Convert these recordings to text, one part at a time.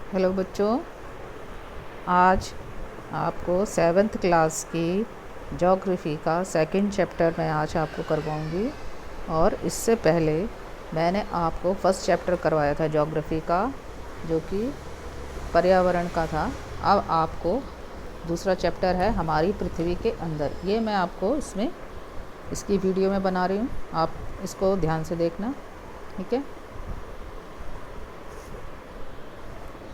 Hello बच्चों, आज आपको 7th क्लास की ज्योग्राफी का सेकंड चैप्टर मैं आज आपको करवाऊंगी। और इससे पहले मैंने आपको फर्स्ट चैप्टर करवाया था ज्योग्राफी का, जो कि पर्यावरण का था। अब आपको दूसरा चैप्टर है हमारी पृथ्वी के अंदर। ये मैं आपको इसकी वीडियो में बना रही हूँ, आप इसको ध्यान से देखना, ठीक है।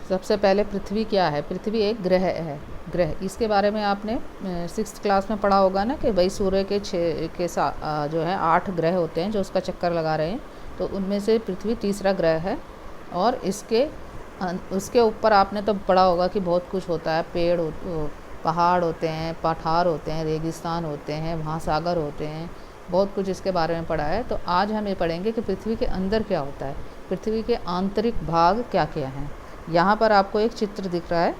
सबसे पहले पृथ्वी क्या है? पृथ्वी एक ग्रह है। ग्रह, इसके बारे में आपने 6th क्लास में पढ़ा होगा ना, कि भाई सूर्य के जो है 8 ग्रह होते हैं जो उसका चक्कर लगा रहे हैं, तो उनमें से पृथ्वी तीसरा ग्रह है। और उसके ऊपर आपने तो पढ़ा होगा कि बहुत कुछ होता है। पहाड़ होते हैं, पठार होते हैं, रेगिस्तान होते हैं, महासागर होते हैं, बहुत कुछ इसके बारे में पढ़ा है। तो आज हम ये पढ़ेंगे कि पृथ्वी के अंदर क्या होता है, पृथ्वी के आंतरिक भाग क्या क्या हैं। यहाँ पर आपको एक चित्र दिख रहा है।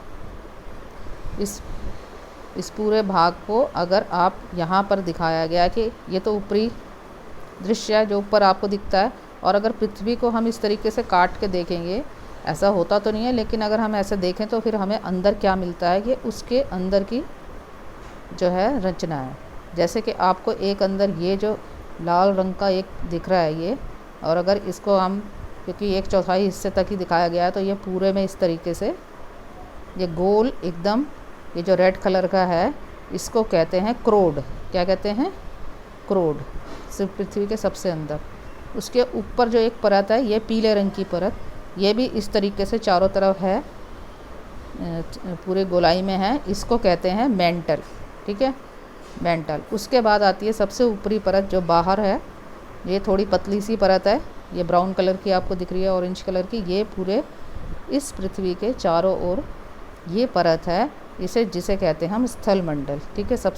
इस पूरे भाग को अगर आप यहाँ पर दिखाया गया कि ये तो ऊपरी दृश्य है जो ऊपर आपको दिखता है, और अगर पृथ्वी को हम इस तरीके से काट के देखेंगे, ऐसा होता तो नहीं है, लेकिन अगर हम ऐसे देखें तो फिर हमें अंदर क्या मिलता है, ये उसके अंदर की जो है रचना है। जैसे कि आपको एक अंदर ये जो लाल रंग का एक दिख रहा है ये, और अगर इसको हम, क्योंकि 1/4 हिस्से तक ही दिखाया गया है, तो ये पूरे में इस तरीके से ये गोल एकदम, ये जो रेड कलर का है इसको कहते हैं क्रोड। क्या कहते हैं? क्रोड। सिर्फ पृथ्वी के सबसे अंदर, उसके ऊपर जो एक परत है ये पीले रंग की परत, ये भी इस तरीके से चारों तरफ है, पूरे गोलाई में है, इसको कहते हैं मेंटल, ठीक है, मेंटल। उसके बाद आती है सबसे ऊपरी परत जो बाहर है, ये थोड़ी पतली सी परत है, ये ब्राउन कलर की आपको दिख रही है, ऑरेंज कलर की। ये पूरे इस पृथ्वी के चारों ओर ये परत है, जिसे कहते हैं हम स्थल मंडल, ठीक है।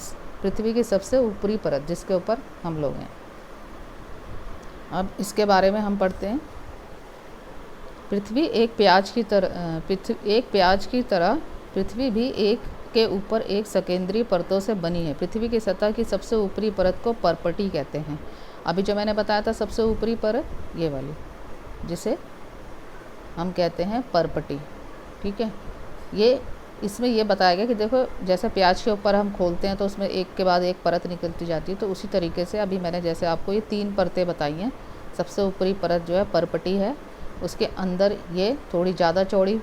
पृथ्वी की सबसे ऊपरी परत जिसके ऊपर हम लोग हैं। अब इसके बारे में हम पढ़ते हैं। पृथ्वी एक प्याज की तरह पृथ्वी भी एक के ऊपर एक सकेंद्रीय परतों से बनी है। पृथ्वी की सतह की सबसे ऊपरी परत को परपटी कहते हैं। अभी जो मैंने बताया था सबसे ऊपरी परत, ये वाली, जिसे हम कहते हैं परपटी, ठीक है। इसमें ये बताया गया कि देखो, जैसे प्याज के ऊपर हम खोलते हैं तो उसमें एक के बाद एक परत निकलती जाती है, तो उसी तरीके से अभी मैंने जैसे आपको ये 3 परतें बताई हैं। सबसे ऊपरी परत जो है परपटी है, उसके अंदर ये थोड़ी ज़्यादा चौड़ी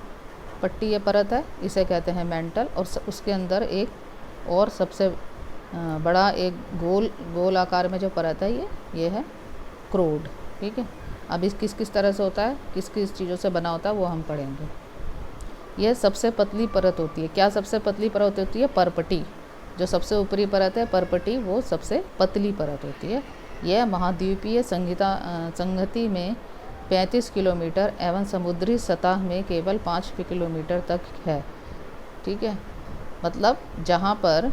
पट्टी ये परत है, इसे कहते हैं मेंटल। और उसके अंदर एक और सबसे बड़ा एक गोल आकार में जो परत है ये है क्रोड, ठीक है। अब इस किस तरह से होता है, किस चीज़ों से बना होता है, वो हम पढ़ेंगे। यह सबसे पतली परत होती है। क्या सबसे पतली परत होती है? परपटी। जो सबसे ऊपरी परत है परपटी, वो सबसे पतली परत होती है। यह महाद्वीपीय संगति में 35 किलोमीटर एवं समुद्री सतह में केवल 5 किलोमीटर तक है, ठीक है। मतलब जहाँ पर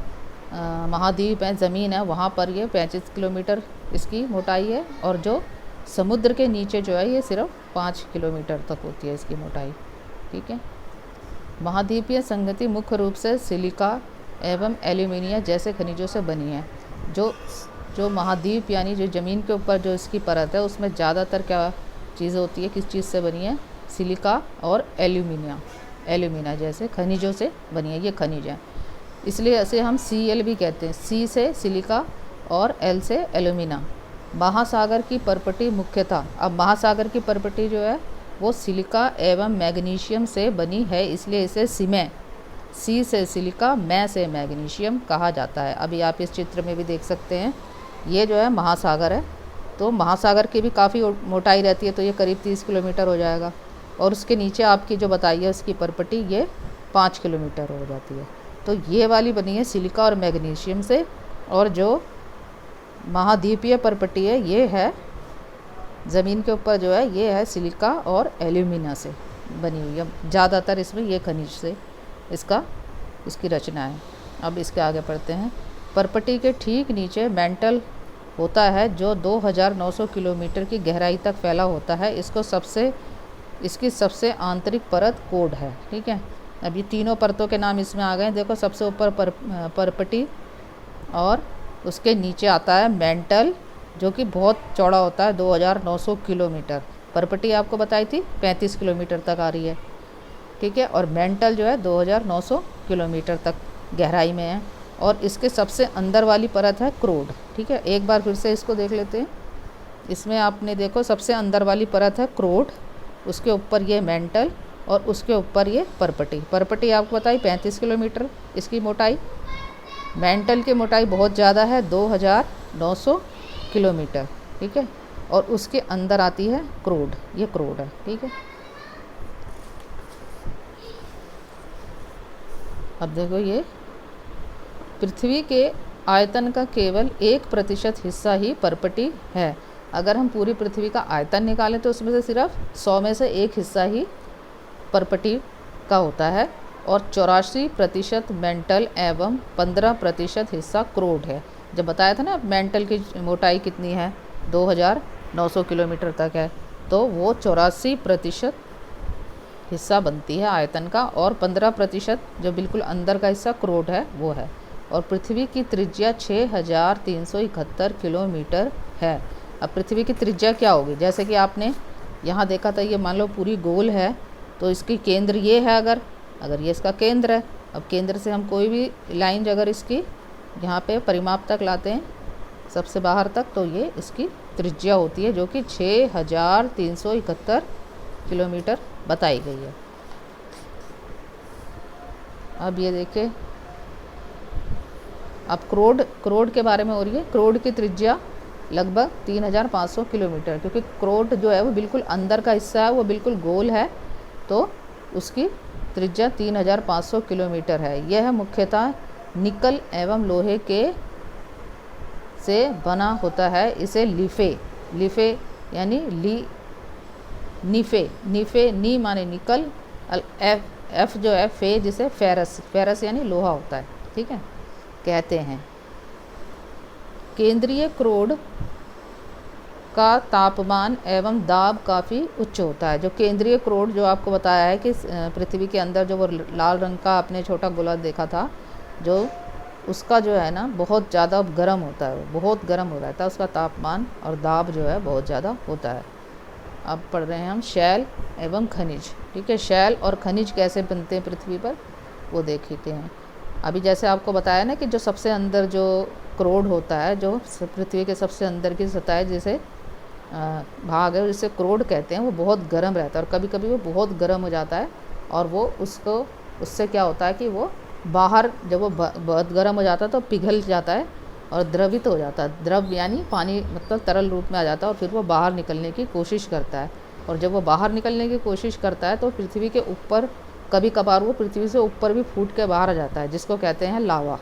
महाद्वीप है, ज़मीन है, वहाँ पर ये 35 किलोमीटर इसकी मोटाई है, और जो समुद्र के नीचे जो है ये सिर्फ 5 किलोमीटर तक होती है इसकी मोटाई, ठीक है। महाद्वीपीय संगति मुख्य रूप से सिलिका एवं एल्यूमिनियम जैसे खनिजों से बनी है। जो महाद्वीप यानी जो ज़मीन के ऊपर जो इसकी परत है, उसमें ज़्यादातर क्या चीज़ होती है, किस चीज़ से बनी है? सिलिका और एल्यूमिना जैसे खनिजों से बनी है, ये खनिज है। इसलिए ऐसे हम Cl भी कहते हैं। C से सिलिका और L से एल्यूमिना। महासागर की परपटी मुख्यतः, अब महासागर की परपटी जो है वो सिलिका एवं मैग्नीशियम से बनी है, इसलिए इसे सीमे, C से सिलिका, मैं से मैग्नीशियम कहा जाता है। अभी आप इस चित्र में भी देख सकते हैं, ये जो है महासागर है, तो महासागर की भी काफ़ी मोटाई रहती है, तो ये करीब 30 किलोमीटर हो जाएगा। और उसके नीचे आपकी जो बताई है उसकी परपटी, ये 5 किलोमीटर हो जाती है। तो ये वाली बनी है सिलिका और मैग्नीशियम से, और जो महाद्वीपीय परपटी है ये है ज़मीन के ऊपर जो है ये है सिलिका और एल्यूमिना से बनी हुई है। ज़्यादातर इसमें ये खनिज से इसकी रचना है। अब इसके आगे पढ़ते हैं। परपटी के ठीक नीचे मेंटल होता है, जो 2900 किलोमीटर की गहराई तक फैला होता है। इसकी सबसे आंतरिक परत कोड है, ठीक है। अब ये तीनों परतों के नाम इसमें आ गए। देखो, सबसे ऊपर परपटी, और उसके नीचे आता है मेंटल, जो कि बहुत चौड़ा होता है, 2900 किलोमीटर। परपटी आपको बताई थी 35 किलोमीटर तक आ रही है। ठीक है। और मेंटल जो है 2900 किलोमीटर तक गहराई में है। और इसके सबसे अंदर वाली परत है क्रोड, ठीक है। एक बार फिर से इसको देख लेते हैं। इसमें आपने देखो सबसे अंदर वाली परत है क्रोड, उसके ऊपर ये मेंटल और उसके ऊपर ये परपटी। परपटी आपको बताई 35 किलोमीटर इसकी मोटाई। मेंटल की मोटाई बहुत ज़्यादा है 2900 किलोमीटर, ठीक है। और उसके अंदर आती है क्रोड, ये क्रोड है, ठीक है। अब देखो ये पृथ्वी के आयतन का केवल 1% हिस्सा ही परपटी है। अगर हम पूरी पृथ्वी का आयतन निकालें तो उसमें से सिर्फ 100 में से 1 हिस्सा ही परपटी का होता है। और 84% मेंटल एवं 15% हिस्सा क्रोड है। जब बताया था ना मेंटल की मोटाई कितनी है 2900 किलोमीटर तक है, तो वो 84% हिस्सा बनती है आयतन का, और 15% जो बिल्कुल अंदर का हिस्सा क्रोड है वो है। और पृथ्वी की त्रिज्या 6371 किलोमीटर है। अब पृथ्वी की त्रिज्या क्या होगी, जैसे कि आपने यहाँ देखा था, ये मान लो पूरी गोल है तो इसकी केंद्र ये है, अगर ये इसका केंद्र है। अब केंद्र से हम कोई भी लाइन अगर इसकी यहाँ पे परिमाप तक लाते हैं सबसे बाहर तक, तो ये इसकी त्रिज्या होती है, जो कि 6371 किलोमीटर बताई गई है। अब ये देखिए, अब क्रोड के बारे में हो रही है। क्रोड की त्रिज्या लगभग 3500 किलोमीटर, क्योंकि क्रोड जो है वो बिल्कुल अंदर का हिस्सा है, वो बिल्कुल गोल है, तो उसकी त्रिज्या 3500 किलोमीटर है। यह मुख्यतः निकल एवं लोहे के से बना होता है। इसे लिफे यानी निफे नी माने निकल, एफ जो है फे जिसे फेरस यानी लोहा होता है, ठीक है, कहते हैं। केंद्रीय क्रोड का तापमान एवं दाब काफ़ी उच्च होता है। जो केंद्रीय क्रोड जो आपको बताया है कि पृथ्वी के अंदर जो वो लाल रंग का आपने छोटा गोला देखा था, जो उसका जो है ना बहुत ज़्यादा गर्म होता है, वो बहुत गर्म हो रहता है उसका तापमान, और दाब जो है बहुत ज़्यादा होता है। अब पढ़ रहे हैं हम शैल एवं खनिज, ठीक है। शैल और खनिज कैसे बनते हैं पृथ्वी पर, वो देखते हैं। अभी जैसे आपको बताया ना कि जो सबसे अंदर जो क्रोड होता है, जो पृथ्वी के सबसे अंदर की सतह है, जैसे भाग है, जिसे क्रोड कहते हैं, वो बहुत गर्म रहता है। और कभी कभी वो बहुत गर्म हो जाता है, और वो उससे क्या होता है कि वो बाहर जब वो बहुत गर्म हो जाता है तो पिघल जाता है और द्रवित हो जाता है। द्रव यानी पानी, मतलब तरल रूप में आ जाता है, और फिर वो बाहर निकलने की कोशिश करता है। और जब वो बाहर निकलने की कोशिश करता है तो पृथ्वी के ऊपर, कभी कभार वो पृथ्वी से ऊपर भी फूट के बाहर आ जाता है, जिसको कहते हैं लावा,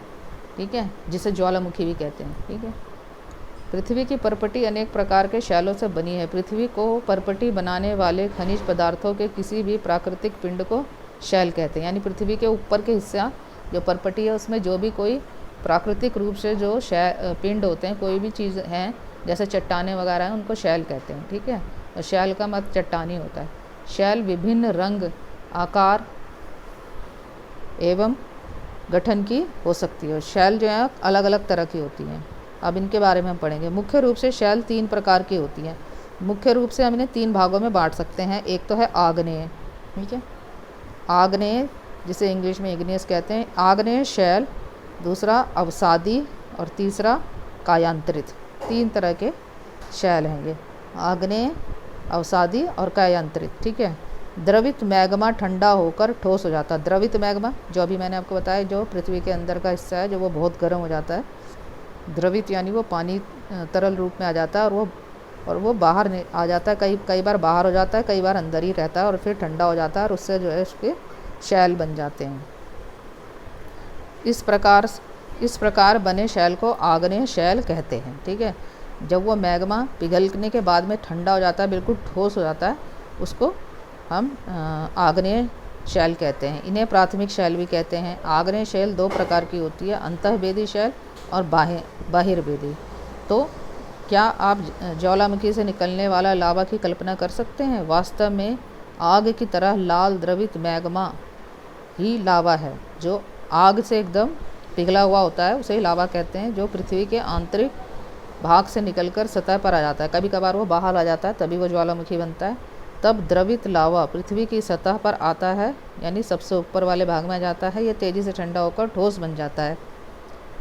ठीक है, जिसे ज्वालामुखी भी कहते हैं, ठीक है। पृथ्वी की परपटी अनेक प्रकार के शैलों से बनी है। पृथ्वी को परपटी बनाने वाले खनिज पदार्थों के किसी भी प्राकृतिक पिंड को शैल कहते हैं। यानी पृथ्वी के ऊपर के हिस्सा जो परपटी है, उसमें जो भी कोई प्राकृतिक रूप से जो पिंड होते हैं, कोई भी चीज़ हैं, जैसे चट्टाने वगैरह हैं, उनको शैल कहते हैं, ठीक है। और शैल का मत चट्टानी होता है। शैल विभिन्न रंग, आकार एवं गठन की हो सकती है। शैल जो है अलग अलग तरह की होती हैं। अब इनके बारे में हम पढ़ेंगे। मुख्य रूप से शैल 3 प्रकार की होती हैं। मुख्य रूप से हम इन्हें 3 भागों में बांट सकते हैं। एक तो है आग्नेय, ठीक है, आग्नेय जिसे इंग्लिश में इग्नियस कहते हैं, आग्नेय शैल। दूसरा अवसादी, और तीसरा कायांतरित। 3 तरह के शैल हैं ये, आग्नेय, अवसादी और कायांतरित, ठीक है। द्रवित मैग्मा ठंडा होकर ठोस हो जाता है। द्रवित मैग्मा जो अभी मैंने आपको बताया, जो पृथ्वी के अंदर का हिस्सा है, जो वो बहुत गर्म हो जाता है। द्रवित यानी वो पानी तरल रूप में आ जाता है, और वो बाहर आ जाता है, कई बार बाहर हो जाता है, कई बार अंदर ही रहता है, और फिर ठंडा हो जाता है, और उससे जो है उसके शैल बन जाते हैं। इस प्रकार बने शैल को आग्नेय शैल कहते हैं, ठीक है। जब वो मैग्मा पिघलने के बाद में ठंडा हो जाता है, बिल्कुल ठोस हो जाता है, उसको हम आग्नेय शैल कहते हैं। इन्हें प्राथमिक शैल भी कहते हैं। आग्नेय शैल 2 प्रकार की होती है, अंतःभेदी शैल और बाहिर्भेदी। तो क्या आप ज्वालामुखी से निकलने वाला लावा की कल्पना कर सकते हैं? वास्तव में आग की तरह लाल द्रवित मैग्मा ही लावा है, जो आग से एकदम पिघला हुआ होता है, उसे ही लावा कहते हैं, जो पृथ्वी के आंतरिक भाग से निकलकर सतह पर आ जाता है। कभी कभार वो बाहर आ जाता है, तभी वो ज्वालामुखी बनता है। तब द्रवित लावा पृथ्वी की सतह पर आता है, यानी सबसे ऊपर वाले भाग में आ जाता है। यह तेज़ी से ठंडा होकर ठोस बन जाता है।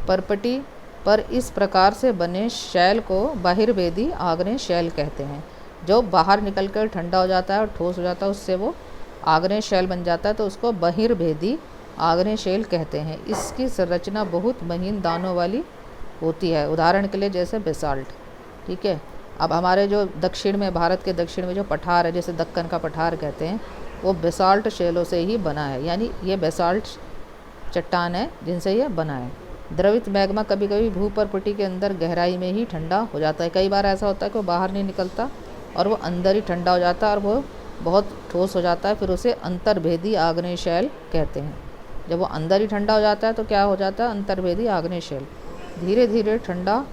परपटी पर इस प्रकार से बने शैल को बहिर्वेदी आग्नेय शैल कहते हैं। जो बाहर निकलकर ठंडा हो जाता है और ठोस हो जाता है, उससे वो आग्नेय शैल बन जाता है, तो उसको बहिर्वेदी आग्नेय शैल कहते हैं। इसकी संरचना बहुत महीन दानों वाली होती है, उदाहरण के लिए जैसे बेसाल्ट। ठीक है। अब हमारे जो दक्षिण में, भारत के दक्षिण में जो पठार है, जैसे दक्कन का पठार कहते हैं, वो बेसाल्ट शैलों से ही बना है, यानी ये बेसाल्ट चट्टान है जिनसे ये बना है। द्रवित मैग्मा कभी कभी भूपर्पटी के अंदर गहराई में ही ठंडा हो जाता है। कई बार ऐसा होता है कि वो बाहर नहीं निकलता और वो अंदर ही ठंडा हो जाता है और वो बहुत ठोस हो जाता है, फिर उसे अंतर्भेदी आग्नेय शैल कहते हैं। जब वो अंदर ही ठंडा हो जाता है तो क्या हो जाता है? अंतर्भेदी आग्नेय शैल। धीरे धीरे ठंडा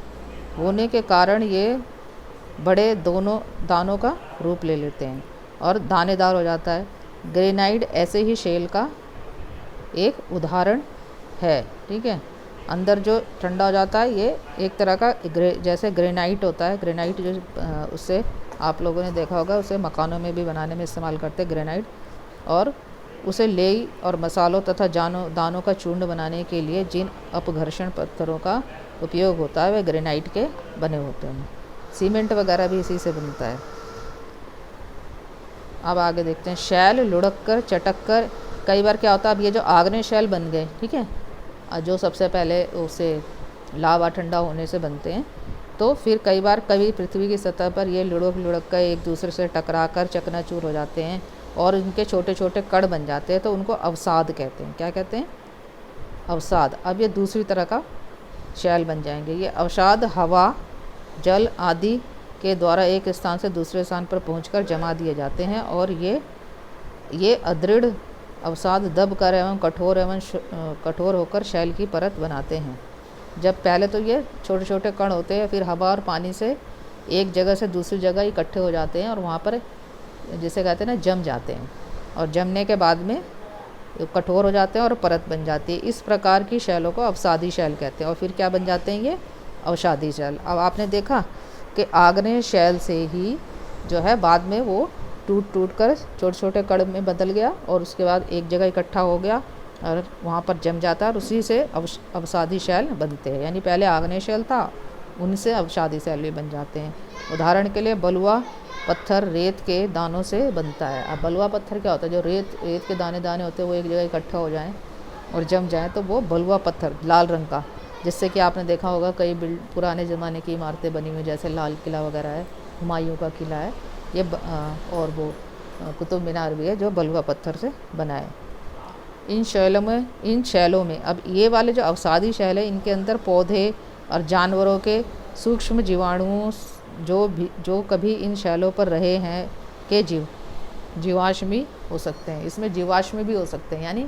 होने के कारण ये बड़े दोनों दानों का रूप ले लेते हैं और दानेदार हो जाता है। ग्रेनाइट ऐसे ही शैल का एक उदाहरण है। ठीक है। अंदर जो ठंडा हो जाता है, ये एक तरह का जैसे ग्रेनाइट होता है। ग्रेनाइट जो उससे आप लोगों ने देखा होगा, उसे मकानों में भी बनाने में इस्तेमाल करते हैं ग्रेनाइट, और उसे लेई और मसालों तथा दानों का चूर्ण बनाने के लिए जिन अपघर्षण पत्थरों का उपयोग होता है वे ग्रेनाइट के बने होते हैं। सीमेंट वगैरह भी इसी से बनता है। अब आगे देखते हैं। शैल लुढ़क कर, चटक कर, कई बार क्या होता है, अब ये जो आग्नेय शैल बन गए, ठीक है, जो सबसे पहले उसे लावा ठंडा होने से बनते हैं, तो फिर कई बार कभी पृथ्वी की सतह पर ये लुढ़क कर एक दूसरे से टकरा कर चकनाचूर हो जाते हैं और इनके छोटे छोटे कण बन जाते हैं, तो उनको अवसाद कहते हैं। क्या कहते हैं? अवसाद। अब ये दूसरी तरह का शैल बन जाएंगे। ये अवसाद हवा, जल आदि के द्वारा एक स्थान से दूसरे स्थान पर पहुंचकर जमा दिए जाते हैं और ये अदृढ़ अवसाद दब कर एवं कठोर होकर शैल की परत बनाते हैं। जब पहले तो ये छोटे छोटे कण होते हैं, फिर हवा और पानी से एक जगह से दूसरी जगह इकट्ठे हो जाते हैं और वहाँ पर जिसे कहते हैं ना, जम जाते हैं, और जमने के बाद में कठोर हो जाते हैं और परत बन जाती है। इस प्रकार की शैलों को अवसादी शैल कहते हैं। और फिर क्या बन जाते हैं? ये अवसादी शैल। अब आपने देखा कि आग्नेय शैल से ही जो है बाद में वो टूट कर छोटे छोटे कण में बदल गया और उसके बाद एक जगह इकट्ठा हो गया और वहाँ पर जम जाता है और उसी से अवसादी शैल बनते हैं। यानी पहले आग्नेय शैल था, उनसे अवसादी शैल भी बन जाते हैं। उदाहरण के लिए बलुआ पत्थर रेत के दानों से बनता है। अब बलुआ पत्थर क्या होता है? जो रेत के दाने दाने होते हैं वो एक जगह इकट्ठा हो जाएं और जम जाएं तो वो बलुआ पत्थर, लाल रंग का, जिससे कि आपने देखा होगा कई पुराने ज़माने की इमारतें बनी हुई, जैसे लाल किला वगैरह है, हुमायूं का किला है, ये और वो कुतुब मीनार भी है जो बलुआ पत्थर से बना है। इन शैलों में अब ये वाले जो अवसादी शैल है, इनके अंदर पौधे और जानवरों के सूक्ष्म जीवाणुओं जो कभी इन शैलों पर रहे हैं के जीवाश्मी हो सकते हैं। इसमें जीवाश्मी भी हो सकते हैं, यानी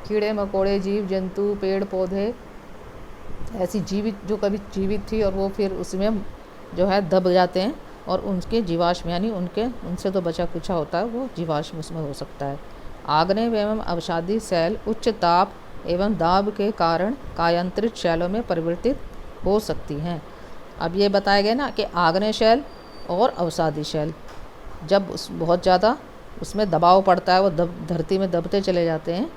कीड़े मकोड़े, जीव जंतु, पेड़ पौधे, ऐसी जीवित जो कभी जीवित थी और वो फिर उसमें जो है दब जाते हैं और उनके जीवाश्म, यानी उनसे तो बचा कुचा होता है, वो जीवाश्म उसमें हो सकता है। आग्नेय एवं अवसादी शैल उच्च ताप एवं दाब के कारण कायांतरित शैलों में परिवर्तित हो सकती हैं। अब ये बताया गया ना कि आग्नेय शैल और अवसादी शैल जब बहुत ज़्यादा उसमें दबाव पड़ता है, वो धरती में दबते चले जाते हैं,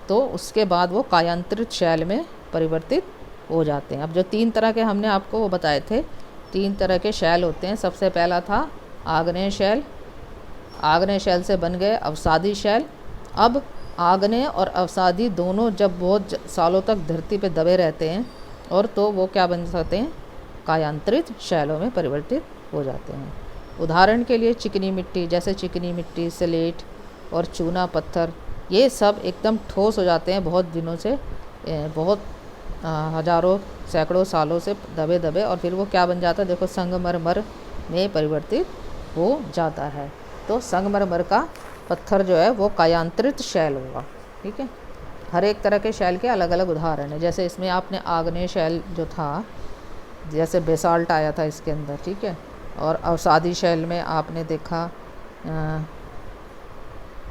तो उसके बाद वो कायांतरित शैल में परिवर्तित हो जाते हैं। अब जो 3 तरह के हमने आपको वो बताए थे, 3 तरह के शैल होते हैं। सबसे पहला था आग्नेय शैल। आग्नेय शैल से बन गए अवसादी शैल। अब आग्नेय और अवसादी दोनों जब बहुत सालों तक धरती पे दबे रहते हैं और तो वो क्या बन सकते हैं? कायांतरित शैलों में परिवर्तित हो जाते हैं। उदाहरण के लिए चिकनी मिट्टी, जैसे चिकनी मिट्टी, स्लेट और चूना पत्थर, ये सब एकदम ठोस हो जाते हैं बहुत दिनों से, बहुत हजारों सैकड़ों सालों से दबे और फिर वो क्या बन जाता है? देखो, संगमरमर में परिवर्तित हो जाता है। तो संगमरमर का पत्थर जो है वो कायांतरित शैल होगा। ठीक है। हर एक तरह के शैल के अलग अलग उदाहरण है। जैसे इसमें आपने आग्नेय शैल जो था, जैसे बेसाल्ट आया था इसके अंदर, ठीक है, और अवसादी शैल में आपने देखा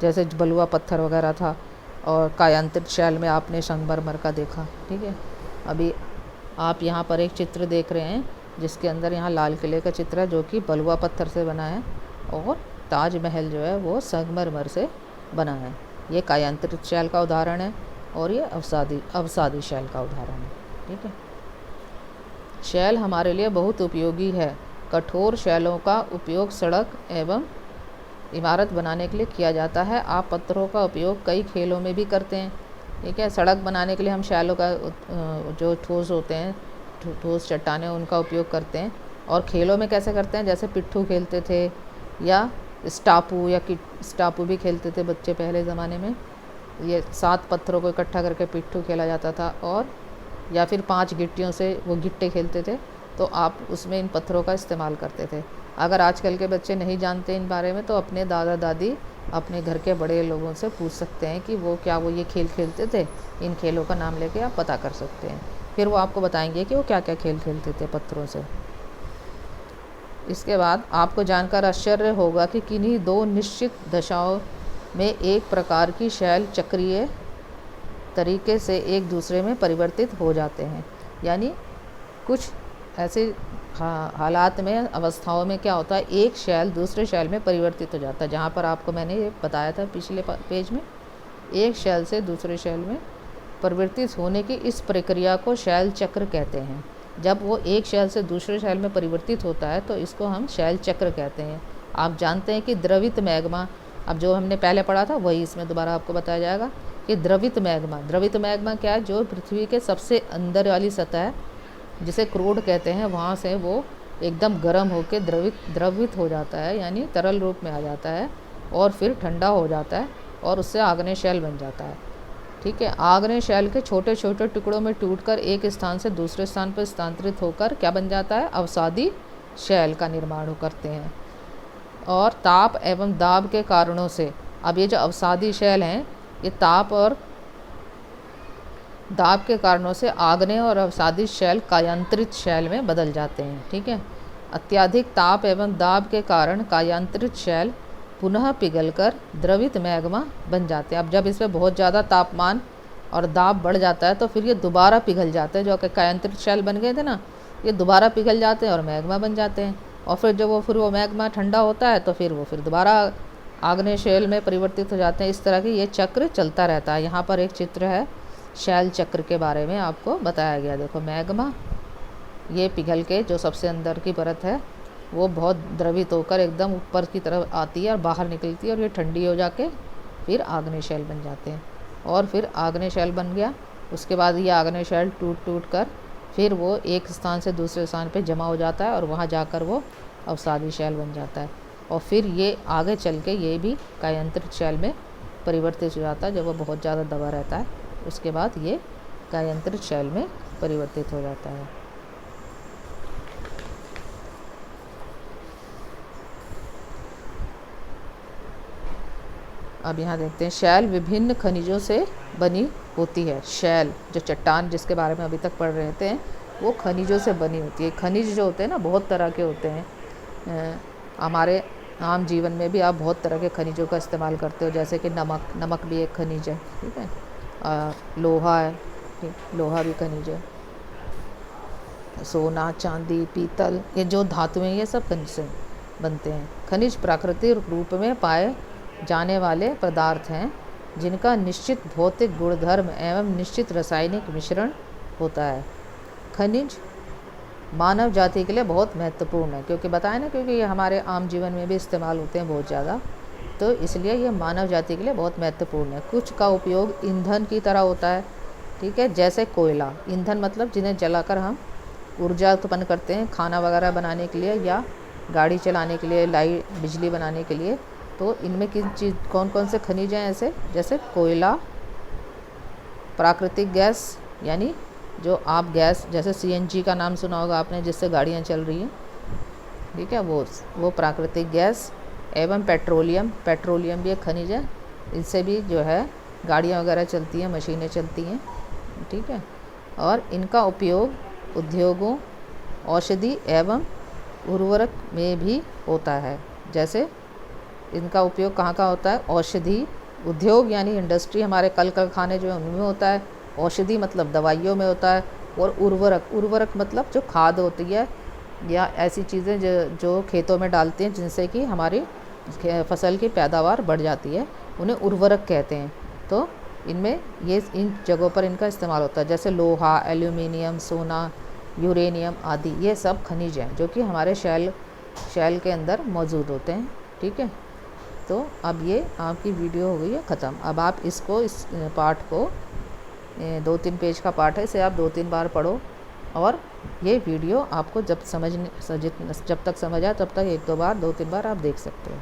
जैसे बलुआ पत्थर वगैरह था, और कायांतरित शैल में आपने संगमरमर का देखा। ठीक है। अभी आप यहाँ पर एक चित्र देख रहे हैं जिसके अंदर यहाँ लाल किले का चित्र है जो कि बलुआ पत्थर से बना है और ताजमहल जो है वो संगमरमर से बना है। ये कायांतरित शैल का उदाहरण है और ये अवसादी शैल का उदाहरण है। ठीक है, शैल हमारे लिए बहुत उपयोगी है। कठोर शैलों का उपयोग सड़क एवं इमारत बनाने के लिए किया जाता है। आप पत्थरों का उपयोग कई खेलों में भी करते हैं। ठीक है, सड़क बनाने के लिए हम शैलों का जो ठोस होते हैं, ठोस चट्टानें, उनका उपयोग करते हैं। और खेलों में कैसे करते हैं, जैसे पिट्ठू खेलते थे या स्टापू भी खेलते थे बच्चे पहले ज़माने में। ये 7 पत्थरों को इकट्ठा करके पिट्ठू खेला जाता था, और या फिर 5 गिट्टियों से वो गिट्टे खेलते थे, तो आप उसमें इन पत्थरों का इस्तेमाल करते थे। अगर आजकल के बच्चे नहीं जानते इन बारे में तो अपने दादा दादी, अपने घर के बड़े लोगों से पूछ सकते हैं कि वो ये खेल खेलते थे। इन खेलों का नाम लेके आप पता कर सकते हैं, फिर वो आपको बताएंगे कि वो क्या क्या खेल खेलते थे पत्थरों से। इसके बाद आपको जानकर आश्चर्य होगा कि किन्हीं 2 निश्चित दशाओं में एक प्रकार की शैल चक्रीय तरीके से एक दूसरे में परिवर्तित हो जाते हैं। यानी कुछ ऐसे हालात में, अवस्थाओं में क्या होता है, एक शैल दूसरे शैल में परिवर्तित हो जाता है। जहाँ पर आपको मैंने ये बताया था पिछले पेज में, एक शैल से दूसरे शैल में परिवर्तित होने की इस प्रक्रिया को शैल चक्र कहते हैं। जब वो एक शैल से दूसरे शैल में परिवर्तित होता है तो इसको हम शैल चक्र कहते हैं। आप जानते हैं कि द्रवित मैग्मा, अब जो हमने पहले पढ़ा था वही इसमें दोबारा आपको बताया जाएगा कि द्रवित मैग्मा क्या है, जो पृथ्वी के सबसे अंदर वाली सतह है, जिसे क्रोड कहते हैं, वहाँ से वो एकदम गर्म होकर द्रवित हो जाता है, यानी तरल रूप में आ जाता है, और फिर ठंडा हो जाता है और उससे आग्नेय शैल बन जाता है। ठीक है, आग्नेय शैल के छोटे छोटे टुकड़ों में टूटकर एक स्थान से दूसरे स्थान पर स्थानांतरित होकर क्या बन जाता है, अवसादी शैल का निर्माण करते हैं। और ताप एवं दाब के कारणों से, अब ये जो अवसादी शैल हैं, ये ताप और दाब के कारणों से आग्नेय और अवसादी शैल कायांतरित शैल में बदल जाते हैं। ठीक है, अत्यधिक ताप एवं दाब के कारण कायांतरित शैल पुनः पिघलकर द्रवित मैग्मा बन जाते हैं। अब जब इसमें बहुत ज़्यादा तापमान और दाब बढ़ जाता है तो फिर ये दोबारा पिघल जाते हैं। जो कि कायांतरित शैल बन गए थे ना, ये दोबारा पिघल जाते हैं और मैग्मा बन जाते हैं। और फिर जब वो मैग्मा ठंडा होता है तो फिर दोबारा आग्नेय शैल में परिवर्तित हो जाते हैं। इस तरह की ये चक्र चलता रहता है। यहाँ पर एक चित्र है शैल चक्र के बारे में आपको बताया गया। देखो, मैग्मा ये पिघल के जो सबसे अंदर की परत है वो बहुत द्रवित होकर एकदम ऊपर की तरफ आती है और बाहर निकलती है, और ये ठंडी हो जाके फिर आग्नेय शैल बन जाते हैं। और फिर आग्नेय शैल बन गया, उसके बाद ये आग्नेय शैल टूट कर फिर वो एक स्थान से दूसरे स्थान पे जमा हो जाता है और वहाँ जाकर वो अवसादी शैल बन जाता है। और फिर ये आगे चल के ये भी कायांतरित शैल में परिवर्तित हो जाता है। जब वो बहुत ज़्यादा दबा रहता है उसके बाद ये कायांतरित शैल में परिवर्तित हो जाता है। अब यहाँ देखते हैं, शैल विभिन्न खनिजों से बनी होती है। शैल जो चट्टान जिसके बारे में अभी तक पढ़ रहे थे, वो खनिजों से बनी होती है। खनिज जो होते हैं ना, बहुत तरह के होते हैं। हमारे आम जीवन में भी आप बहुत तरह के खनिजों का इस्तेमाल करते हो, जैसे कि नमक भी एक खनिज है। ठीक है, लोहा है, लोहा भी खनिज है। सोना, चांदी, पीतल, ये जो धातुएं, ये सब खनिज से बनते हैं। खनिज प्राकृतिक रूप में पाए जाने वाले पदार्थ हैं जिनका निश्चित भौतिक गुणधर्म एवं निश्चित रासायनिक मिश्रण होता है। खनिज मानव जाति के लिए बहुत महत्वपूर्ण है, क्योंकि बताया ना, क्योंकि ये हमारे आम जीवन में भी इस्तेमाल होते हैं बहुत ज़्यादा, तो इसलिए ये मानव जाति के लिए बहुत महत्वपूर्ण है। कुछ का उपयोग ईंधन की तरह होता है। ठीक है, जैसे कोयला, ईंधन मतलब जिन्हें जलाकर हम ऊर्जा उत्पन्न करते हैं खाना वगैरह बनाने के लिए या गाड़ी चलाने के लिए, लाइट, बिजली बनाने के लिए। तो इनमें कौन कौन से खनिज हैं ऐसे, जैसे कोयला, प्राकृतिक गैस, यानी जो आप गैस, जैसे सीएनजी का नाम सुना होगा आपने, जिससे गाड़ियाँ चल रही हैं। ठीक है, वो प्राकृतिक गैस, एवं पेट्रोलियम भी एक खनिज है। इससे भी जो है गाड़ियाँ वगैरह चलती हैं, मशीनें चलती हैं। ठीक है, और इनका उपयोग उद्योगों, औषधि एवं उर्वरक में भी होता है। जैसे इनका उपयोग कहाँ कहाँ होता है, औषधि उद्योग यानी इंडस्ट्री, हमारे कल कारखाने जो है उनमें होता है। औषधि मतलब दवाइयों में होता है। और उर्वरक मतलब जो खाद होती है या ऐसी चीज़ें जो खेतों में डालते हैं जिनसे कि हमारी फसल की पैदावार बढ़ जाती है, उन्हें उर्वरक कहते हैं। तो इनमें ये इन जगहों पर इनका इस्तेमाल होता है, जैसे लोहा, एल्यूमिनियम, सोना, यूरेनियम आदि, ये सब खनिज हैं जो कि हमारे शैल के अंदर मौजूद होते हैं। ठीक है, तो अब ये आपकी वीडियो हो गई है ख़त्म। अब आप इसको, इस पाठ को, 2-3 पेज का पाठ है, इसे आप 2-3 बार पढ़ो, और ये वीडियो आपको जब तक समझ आए तब तक 1-2 बार, 2-3 बार आप देख सकते हो।